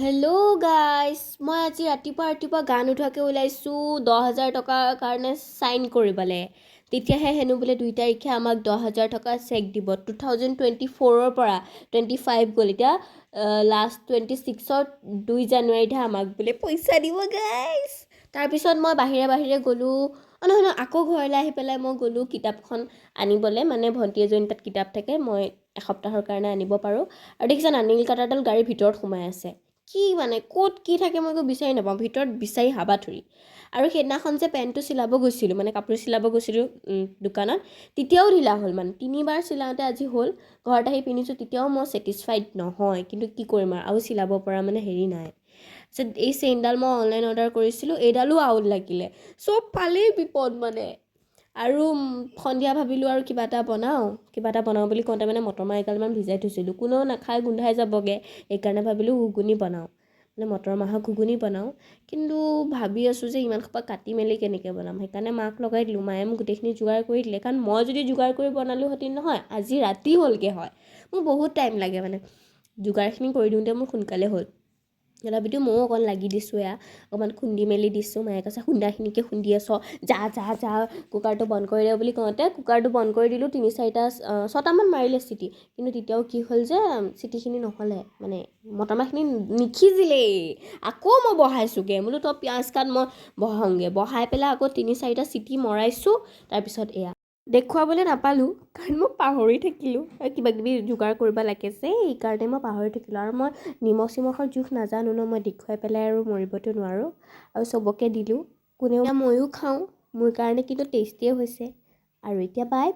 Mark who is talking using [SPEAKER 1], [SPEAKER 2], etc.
[SPEAKER 1] hello' guys মই আজি ৰাতিপুৱা গান উঠোৱাকৈ ওলাইছোঁ 10,000 টকাৰ কাৰণে চাইন কৰিবলৈ তেতিয়াহে হেনো বোলে 2 তাৰিখে আমাক 10,000 টকা চেক দিব 2024ৰ পৰা 25 গ'ল এতিয়া লাষ্ট 26ৰ 2 জানুৱাৰীতহে আমাক বোলে পইচা দিব গাইজ তাৰপিছত মই বাহিৰে গ'লোঁ নহয় আকৌ ঘৰলৈ আহি পেলাই মই গ'লোঁ কিতাপখন আনিবলৈ মানে ভণ্টি এজনী তাত কিতাপ থাকে মই এসপ্তাহৰ কাৰণে আনিব পাৰোঁ আৰু দেখিছা নীল কাটাৰডাল গাড়ীৰ ভিতৰত সোমাই আছে কি মানে ক'ত কি থাকে মই একো বিচাৰি নাপাওঁ ভিতৰত বিচাৰি হাবাথুৰি আৰু সেইদিনাখন যে পেণ্টটো চিলাব গৈছিলোঁ মানে কাপোৰ চিলাব গৈছিলোঁ দোকানত তেতিয়াও ঢিলা হ'ল মানে 3বাৰ চিলাওঁতে আজি হ'ল ঘৰত আহি পিন্ধিছোঁ তেতিয়াও মই ছেটিছফাইড নহয় কিন্তু কি কৰিম আৰু চিলাব পৰা মানে হেৰি নাই এই চেইনডাল মই অনলাইন অৰ্ডাৰ কৰিছিলোঁ এইডালো আউট লাগিলে চব পালেই বিপদ মানে আৰু সন্ধিয়া ভাবিলোঁ আৰু কিবা এটা বনাওঁ বুলি কওঁতে মানে মটৰ মাহ এগালমান ভিজাই থৈছিলোঁ কোনেও নাখায় গোন্ধাই যাবগৈ সেইকাৰণে ভাবিলোঁ ঘুগুনি বনাওঁ মানে মটৰ মাহৰ ঘুগুনি বনাওঁ কিন্তু ভাবি আছোঁ যে ইমান সোপা কাটি মেলি কেনেকৈ বনাম সেইকাৰণে মাক লগাই দিলোঁ মায়ে মোক গোটেইখিনি যোগাৰ কৰি দিলে কাৰণ মই যদি যোগাৰ কৰি বনালোঁহেঁতেন নহয় আজি ৰাতি হ'লগৈ হয় মোৰ বহুত টাইম লাগে মানে যোগাৰখিনি কৰি দিওঁতে মোৰ সোনকালে হ'ল তথাপিতো ময়ো অকণ লাগি দিছোঁ অকণমান খুন্দি মেলি দিছোঁ মায়ে কৈছে খুন্দাখিনিকে খুন্দি আছ যা কুকাৰটো বন্ধ কৰি দে বুলি কওঁতে কুকাৰটো বন্ধ কৰি দিলোঁ 6টামান মাৰিলে চিটি কিন্তু তেতিয়াও কি হ'ল যে চিটিখিনি নহ'লে মানে মটৰ মাহখিনি নিসিজিলেই আকৌ মই বহাইছোঁগৈ বোলো তই পিঁয়াজ কাট মই বহাই পেলাই আকৌ 3-4টা চিটি মৰাইছোঁ তাৰপিছত দেখুৱাবলৈ নাপালোঁ কাৰণ মই পাহৰি থাকিলোঁ আৰু কিবাকিবি যোগাৰ কৰিব লাগে যে এইকাৰণে মই পাহৰি থাকিলোঁ আৰু মই নিমখৰ জোখ নাজানো ন মই দেখুৱাই পেলাই আৰু মৰিবতো নোৱাৰোঁ আৰু চবকে দিলোঁ ময়ো খাওঁ মোৰ কাৰণে কিন্তু টেষ্টিয়ে হৈছে আৰু এতিয়া বাই